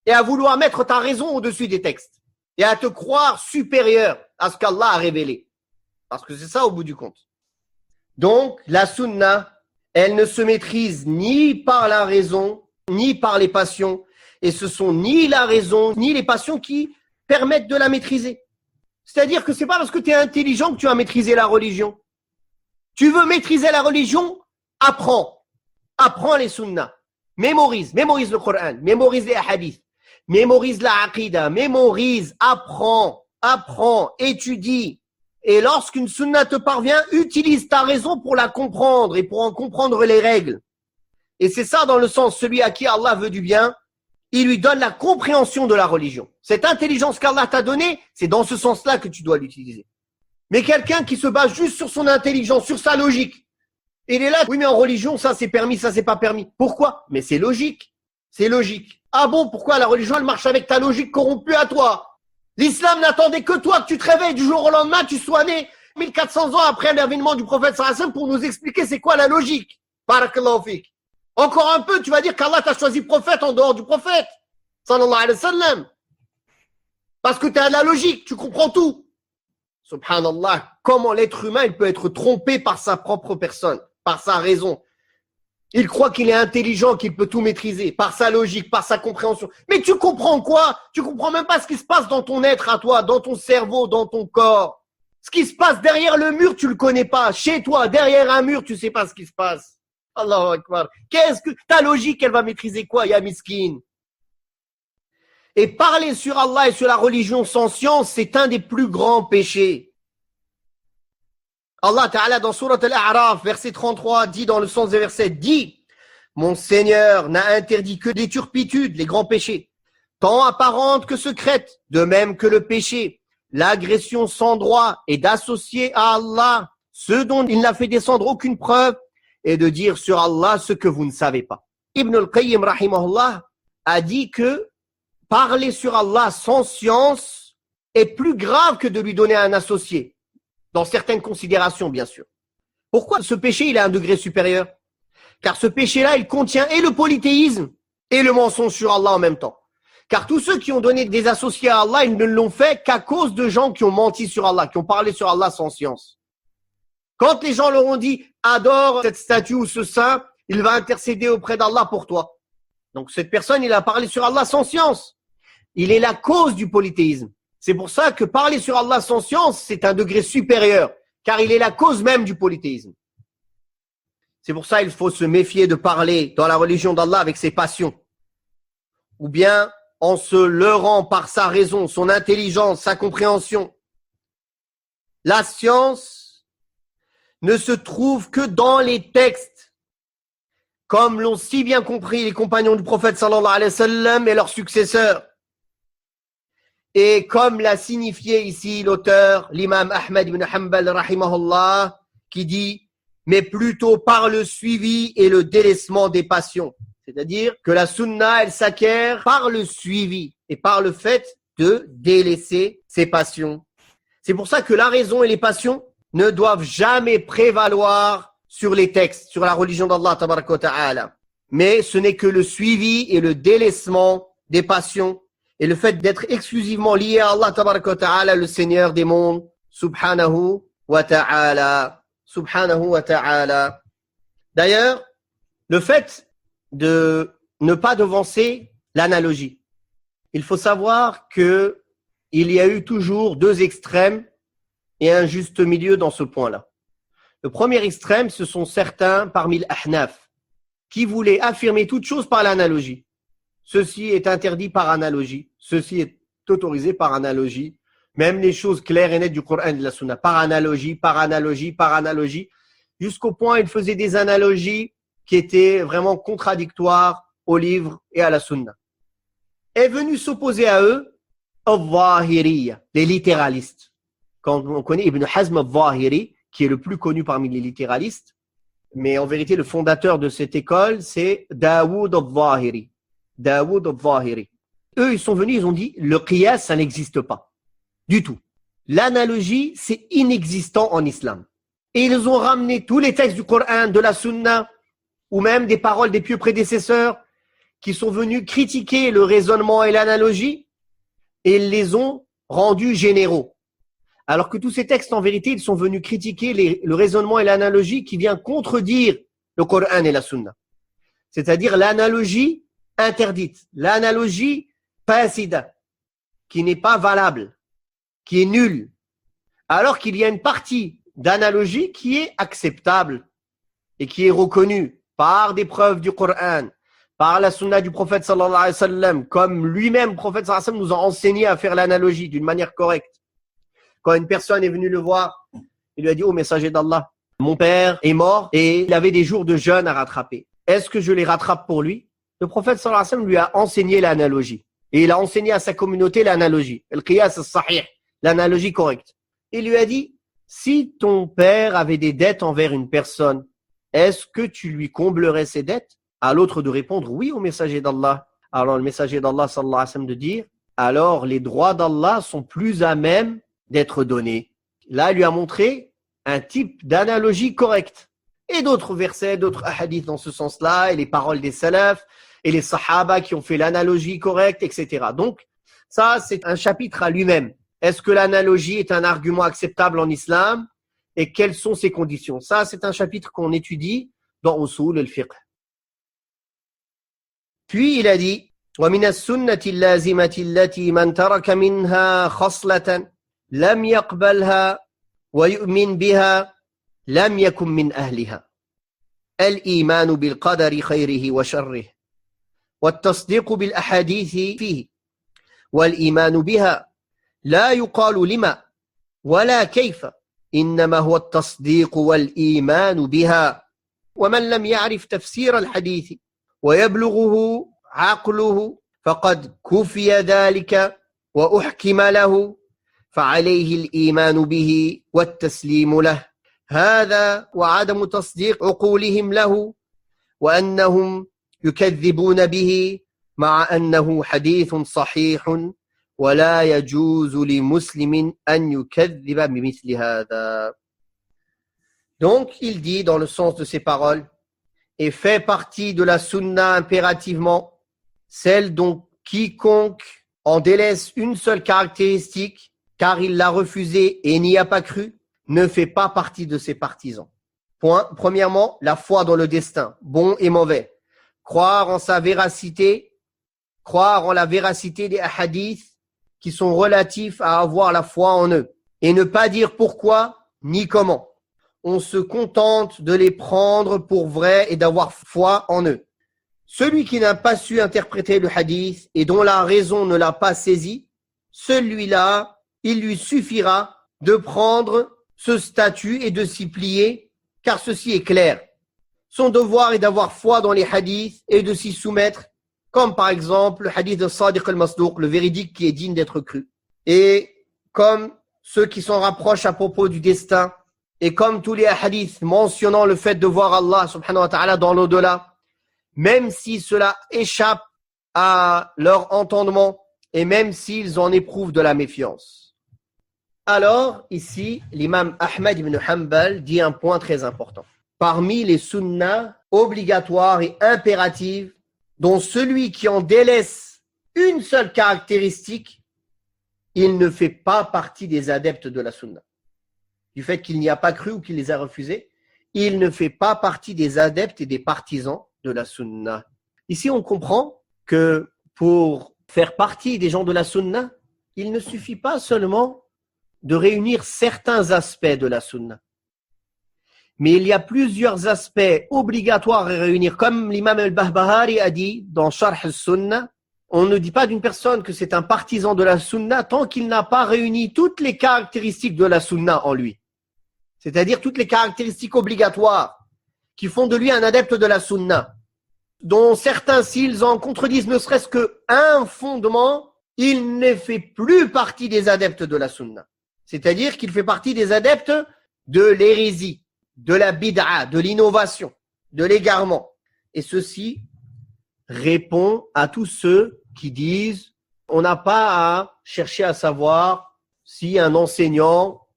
et à vouloir mettre ta raison au-dessus des textes et à te croire supérieur à ce qu'Allah a révélé. Parce que c'est ça au bout du compte. Donc, la sunna, elle ne se maîtrise ni par la raison, ni par les passions. Et ce sont ni la raison, ni les passions qui permettent de la maîtriser. C'est-à-dire que c'est pas parce que tu es intelligent que tu vas maîtriser la religion. Tu veux maîtriser la religion? Apprends. Apprends les sunnas. Mémorise le Coran, mémorise les hadiths, mémorise la aqida, mémorise, apprends, étudie. Et lorsqu'une sunna te parvient, utilise ta raison pour la comprendre et pour en comprendre les règles. Et c'est ça dans le sens, celui à qui Allah veut du bien, il lui donne la compréhension de la religion. Cette intelligence qu'Allah t'a donnée, c'est dans ce sens-là que tu dois l'utiliser. Mais quelqu'un qui se base juste sur son intelligence, sur sa logique, il est là, oui mais en religion, ça c'est permis, ça c'est pas permis. Pourquoi? Mais c'est logique. C'est logique. Ah bon, pourquoi la religion elle marche avec ta logique corrompue à toi? L'islam n'attendait que toi, que tu te réveilles du jour au lendemain, tu sois né 1400 ans après l'avènement du prophète sallallahu alayhi wa sallam pour nous expliquer c'est quoi la logique. Barakallahu fik. Encore un peu, tu vas dire qu'Allah t'a choisi prophète en dehors du prophète sallallahu alayhi wa sallam. Parce que tu as la logique, tu comprends tout. Subhanallah, comment l'être humain il peut être trompé par sa propre personne, par sa raison. Il croit qu'il est intelligent, qu'il peut tout maîtriser, par sa logique, par sa compréhension. Mais tu comprends quoi? Tu comprends même pas ce qui se passe dans ton être à toi, dans ton cerveau, dans ton corps. Ce qui se passe derrière le mur, tu le connais pas. Chez toi, derrière un mur, tu sais pas ce qui se passe. Allahu Akbar. Qu'est-ce que ta logique, elle va maîtriser quoi, ya miskin? Et parler sur Allah et sur la religion sans science, c'est un des plus grands péchés. Allah Ta'ala dans Surat Al-A'raf, verset 33, dit dans le sens des versets, dit, mon Seigneur n'a interdit que des turpitudes, les grands péchés, tant apparentes que secrètes, de même que le péché, l'agression sans droit et d'associer à Allah ce dont il n'a fait descendre aucune preuve et de dire sur Allah ce que vous ne savez pas. Ibn al-Qayyim rahimahullah a dit que parler sur Allah sans science est plus grave que de lui donner un associé, dans certaines considérations bien sûr. Pourquoi ce péché il a un degré supérieur? Car ce péché-là, il contient et le polythéisme et le mensonge sur Allah en même temps. Car tous ceux qui ont donné des associés à Allah, ils ne l'ont fait qu'à cause de gens qui ont menti sur Allah, qui ont parlé sur Allah sans science. Quand les gens leur ont dit « adore cette statue ou ce saint, il va intercéder auprès d'Allah pour toi ». Donc cette personne, il a parlé sur Allah sans science. Il est la cause du polythéisme. C'est pour ça que parler sur Allah sans science, c'est un degré supérieur, car il est la cause même du polythéisme. C'est pour ça qu'il faut se méfier de parler dans la religion d'Allah avec ses passions. Ou bien en se leurrant par sa raison, son intelligence, sa compréhension. La science ne se trouve que dans les textes, comme l'ont si bien compris les compagnons du prophète sallallahu alayhi wa sallam et leurs successeurs. Et comme l'a signifié ici l'auteur, l'imam Ahmad ibn Hanbal rahimahullah, qui dit mais plutôt par le suivi et le délaissement des passions. C'est-à-dire que la sunna, elle s'acquiert par le suivi et par le fait de délaisser ses passions. C'est pour ça que la raison et les passions ne doivent jamais prévaloir sur les textes, sur la religion d'Allah tabaraka wa ta'ala. Mais ce n'est que le suivi et le délaissement des passions et le fait d'être exclusivement lié à Allah tabaraka wa ta'ala, le Seigneur des mondes, subhanahu wa ta'ala. Subhanahu wa ta'ala. D'ailleurs, le fait de ne pas devancer l'analogie. Il faut savoir que il y a eu toujours deux extrêmes et un juste milieu dans ce point-là. Le premier extrême, ce sont certains parmi l'Ahnaf qui voulaient affirmer toute chose par l'analogie. Ceci est interdit par analogie. Ceci est autorisé par analogie. Même les choses claires et nettes du Coran et de la Sunna, par analogie, par analogie, par analogie, jusqu'au point où ils faisaient des analogies qui étaient vraiment contradictoires au livre et à la Sunna. Est venu s'opposer à eux al-Zahiriyya, les littéralistes. Quand on connaît Ibn Hazm al-Zahiri, qui est le plus connu parmi les littéralistes, mais en vérité le fondateur de cette école, c'est Daoud al-Zahiri. Daoud al-Zahiri. Eux, ils sont venus, ils ont dit, le qiyas, ça n'existe pas. Du tout. L'analogie, c'est inexistant en islam. Et ils ont ramené tous les textes du Coran, de la Sunna, ou même des paroles des pieux prédécesseurs qui sont venus critiquer le raisonnement et l'analogie, et ils les ont rendus généraux. Alors que tous ces textes, en vérité, ils sont venus critiquer le raisonnement et l'analogie qui vient contredire le Coran et la Sunna. C'est-à-dire l'analogie interdite, l'analogie fasida, qui n'est pas valable, qui est nulle, alors qu'il y a une partie d'analogie qui est acceptable et qui est reconnue par des preuves du Coran, par la sunna du prophète sallallahu alayhi wa sallam, comme lui-même, le prophète sallallahu alayhi wa sallam, nous a enseigné à faire l'analogie d'une manière correcte. Quand une personne est venue le voir, il lui a dit « Oh messager d'Allah, mon père est mort et il avait des jours de jeûne à rattraper. Est-ce que je les rattrape pour lui ?» Le prophète sallallahu alayhi wa sallam lui a enseigné l'analogie. Et il a enseigné à sa communauté l'analogie. Al-qiyas as-sahih, l'analogie correcte. Il lui a dit, si ton père avait des dettes envers une personne, est-ce que tu lui comblerais ses dettes? À l'autre de répondre, oui au messager d'Allah. Alors le messager d'Allah sallallahu alayhi wa sallam de dire, alors les droits d'Allah sont plus à même d'être donnés. Là, il lui a montré un type d'analogie correcte. Et d'autres versets, d'autres hadiths dans ce sens-là, et les paroles des salafs, et les sahaba qui ont fait l'analogie correcte, etc. Donc, ça, c'est un chapitre à lui-même. Est-ce que l'analogie est un argument acceptable en islam? Et quelles sont ses conditions? Ça, c'est un chapitre qu'on étudie dans Usul al-Fiqh. Puis, il a dit, وَمِنَ السُنَّةِ اللَّازِمَةِ الَّتِي مَنْ تَرَكَ مِنْهَا خَصْلَةً لَمْ يَقْبَلْهَا وَيُؤْمِنْ بِهَا لَمْ يَكُنْ مِنْ أَهْلِهَا الْإِيمَانُ بِالْقَدَرِ خَيْرِهِ وَشَرِّهِ والتصديق بالأحاديث فيه والإيمان بها لا يقال لما ولا كيف إنما هو التصديق والإيمان بها ومن لم يعرف تفسير الحديث ويبلغه عقله فقد كفي ذلك وأحكم له فعليه الإيمان به والتسليم له هذا وعدم تصديق عقولهم له وأنهم يكذبون به مع أنه حديث صحيح ولا يجوز لمسلم أن يكذب بمثل هذا. Donc, il dit dans le sens de ces paroles, et fait partie de la sunna impérativement, celle dont quiconque en délaisse une seule caractéristique, car il l'a refusée et n'y a pas cru, ne fait pas partie de ses partisans. Point. Premièrement, la foi dans le destin, bon et mauvais. Croire en sa véracité, croire en la véracité des hadiths qui sont relatifs à avoir la foi en eux, et ne pas dire pourquoi ni comment. On se contente de les prendre pour vrais et d'avoir foi en eux. Celui qui n'a pas su interpréter le hadith et dont la raison ne l'a pas saisi, celui-là, il lui suffira de prendre ce statut et de s'y plier, car ceci est clair. Son devoir est d'avoir foi dans les hadiths et de s'y soumettre, comme par exemple le hadith de Sadiq al-Masduq, le véridique qui est digne d'être cru. Et comme ceux qui s'en rapprochent à propos du destin, et comme tous les hadiths mentionnant le fait de voir Allah subhanahu wa ta'ala dans l'au-delà, même si cela échappe à leur entendement et même s'ils en éprouvent de la méfiance. Alors, ici, l'imam Ahmad ibn Hanbal dit un point très important. Parmi les sunnas obligatoires et impératives, dont celui qui en délaisse une seule caractéristique, il ne fait pas partie des adeptes de la sunna. Du fait qu'il n'y a pas cru ou qu'il les a refusés, il ne fait pas partie des adeptes et des partisans de la sunna. Ici, on comprend que pour faire partie des gens de la sunna, il ne suffit pas seulement de réunir certains aspects de la sunna. Mais il y a plusieurs aspects obligatoires à réunir. Comme l'imam al-Bahbahari a dit dans Sharh al-Sunnah, on ne dit pas d'une personne que c'est un partisan de la sunna tant qu'il n'a pas réuni toutes les caractéristiques de la sunna en lui. C'est-à-dire toutes les caractéristiques obligatoires qui font de lui un adepte de la sunna, dont certains, s'ils en contredisent ne serait-ce qu'un fondement, il ne fait plus partie des adeptes de la sunna. C'est-à-dire qu'il fait partie des adeptes de l'hérésie, de la bid'a, de l'innovation, de l'égarement. Et ceci répond à tous ceux qui disent on n'a pas à chercher à savoir si un enseignant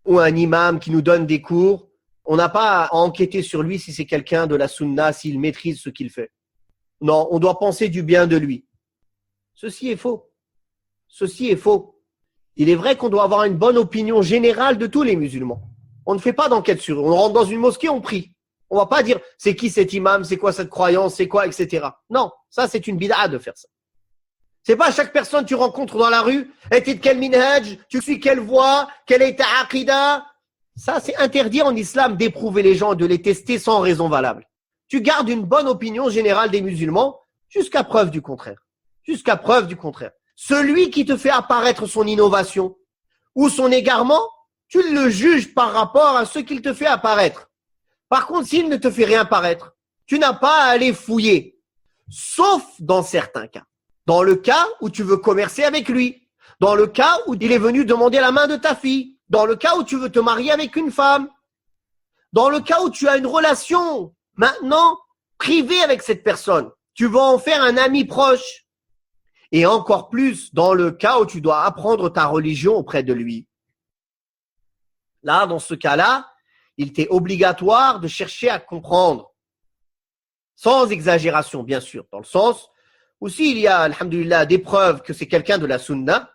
ou un imam qui nous donne des cours, on n'a pas à enquêter sur lui si c'est quelqu'un de la sunna, s'il maîtrise ce qu'il fait. Non, on doit penser du bien de lui. Ceci est faux. Ceci est faux. Il est vrai qu'on doit avoir une bonne opinion générale de tous les musulmans. On ne fait pas d'enquête sur eux. On rentre dans une mosquée, on prie. On va pas dire c'est qui cet imam, c'est quoi cette croyance, c'est quoi, etc. Non, ça c'est une bid'a de faire ça. C'est pas chaque personne que tu rencontres dans la rue, t'es de quel minhaj, tu suis quelle voie, quelle est ta aqida. Ça c'est interdit en islam d'éprouver les gens, de les tester sans raison valable. Tu gardes une bonne opinion générale des musulmans jusqu'à preuve du contraire. Jusqu'à preuve du contraire. Celui qui te fait apparaître son innovation ou son égarement, tu le juges par rapport à ce qu'il te fait apparaître. Par contre, s'il ne te fait rien apparaître, tu n'as pas à aller fouiller. Sauf dans certains cas. Dans le cas où tu veux commercer avec lui. Dans le cas où il est venu demander la main de ta fille. Dans le cas où tu veux te marier avec une femme. Dans le cas où tu as une relation maintenant privée avec cette personne. Tu veux en faire un ami proche. Et encore plus dans le cas où tu dois apprendre ta religion auprès de lui. Là, dans ce cas-là, il t'est obligatoire de chercher à comprendre. Sans exagération, bien sûr. Dans le sens où s'il y a, alhamdulillah, des preuves que c'est quelqu'un de la sunna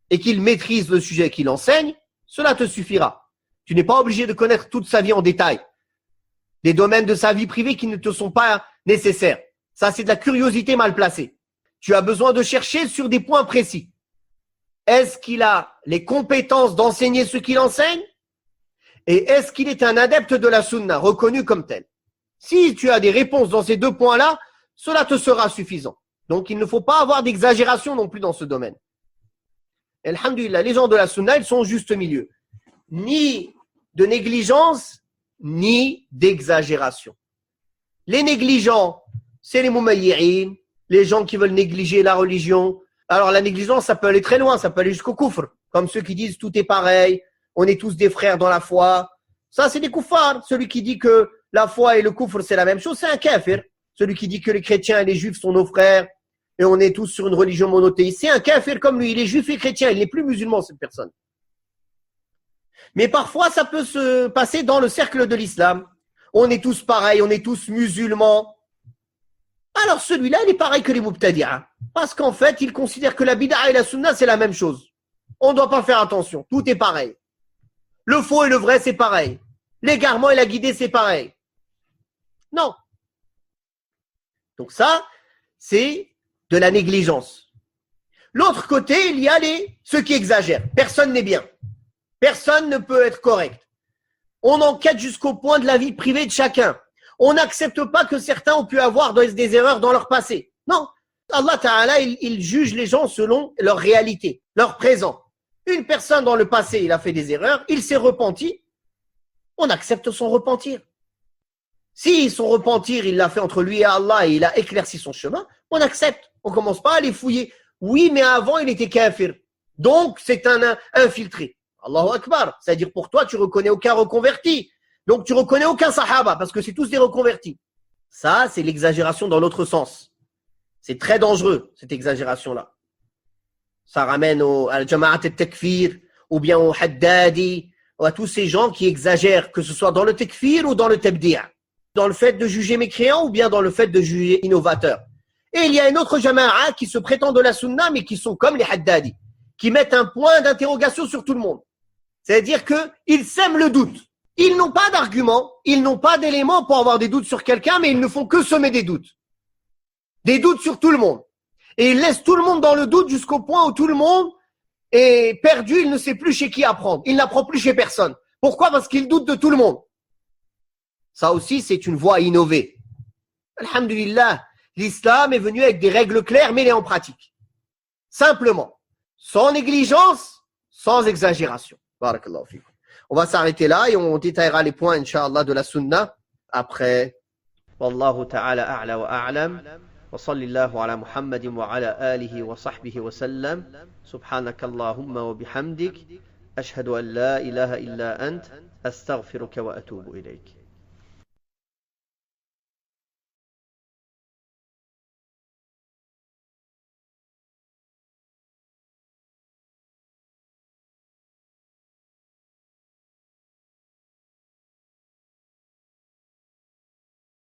et qu'il maîtrise le sujet qu'il enseigne, cela te suffira. Tu n'es pas obligé de connaître toute sa vie en détail. Des domaines de sa vie privée qui ne te sont pas nécessaires. Ça, c'est de la curiosité mal placée. Tu as besoin de chercher sur des points précis. Est-ce qu'il a les compétences d'enseigner ce qu'il enseigne? Et est-ce qu'il est un adepte de la sunna, reconnu comme tel? Si tu as des réponses dans ces deux points-là, cela te sera suffisant. Donc, il ne faut pas avoir d'exagération non plus dans ce domaine. Et alhamdulillah, les gens de la sunna, ils sont au juste milieu. Ni de négligence, ni d'exagération. Les négligents, c'est les mumayyi'in, les gens qui veulent négliger la religion. Alors, la négligence, ça peut aller très loin, ça peut aller jusqu'au kufr. Comme ceux qui disent tout est pareil, on est tous des frères dans la foi. Ça, c'est des kuffars. Celui qui dit que la foi et le kufr, c'est la même chose, c'est un kafir. Celui qui dit que les chrétiens et les juifs sont nos frères et on est tous sur une religion monothéiste, c'est un kafir comme lui. Il est juif et chrétien, il n'est plus musulman, cette personne. Mais parfois, ça peut se passer dans le cercle de l'islam. On est tous pareils, on est tous musulmans. Alors celui-là, il est pareil que les mubtadi'a. Parce qu'en fait, il considère que la bid'a et la sunna, c'est la même chose. On ne doit pas faire attention. Tout est pareil. Le faux et le vrai, c'est pareil. L'égarement et la guidée, c'est pareil. Non. Donc ça, c'est de la négligence. L'autre côté, il y a ceux qui exagèrent. Personne n'est bien. Personne ne peut être correct. On enquête jusqu'au point de la vie privée de chacun. On n'accepte pas que certains ont pu avoir des erreurs dans leur passé. Non. Allah Ta'ala, il juge les gens selon leur réalité, leur présent. Une personne dans le passé, il a fait des erreurs, il s'est repenti. On accepte son repentir. Si son repentir, il l'a fait entre lui et Allah et il a éclairci son chemin, on accepte. On ne commence pas à les fouiller. Oui, mais avant, il était kafir. Donc, c'est un infiltré. Allahu Akbar. C'est-à-dire, pour toi, tu ne reconnais aucun reconverti. Donc, tu ne reconnais aucun sahaba parce que c'est tous des reconvertis. Ça, c'est l'exagération dans l'autre sens. C'est très dangereux, cette exagération-là. Ça ramène à la jama'at al-takfir ou bien au haddadi ou à tous ces gens qui exagèrent, que ce soit dans le takfir ou dans le tabdi'a. Dans le fait de juger mécréants ou bien dans le fait de juger innovateurs. Et il y a une autre jama'a qui se prétend de la sunna, mais qui sont comme les haddadi, qui mettent un point d'interrogation sur tout le monde. C'est-à-dire qu'ils sèment le doute. Ils n'ont pas d'argument, ils n'ont pas d'éléments pour avoir des doutes sur quelqu'un, mais ils ne font que semer des doutes. Des doutes sur tout le monde. Et ils laissent tout le monde dans le doute jusqu'au point où tout le monde est perdu, il ne sait plus chez qui apprendre. Il n'apprend plus chez personne. Pourquoi? Parce qu'il doute de tout le monde. Ça aussi, c'est une voie à innover. Alhamdulillah, l'islam est venu avec des règles claires, mais il est en pratique. Simplement. Sans négligence, sans exagération. Barakallahu fikum. On va s'arrêter là et on détaillera les points, Inch'Allah, de la sunna après. Wallahu ta'ala a'la wa a'lam. Wa sallallahu ala Muhammadin wa ala alihi wa sahbihi wa sallam. Subhanakallahumma wa bihamdik. Ashhadu an la ilaha illa ant. Astaghfiruka wa atubu ilayk.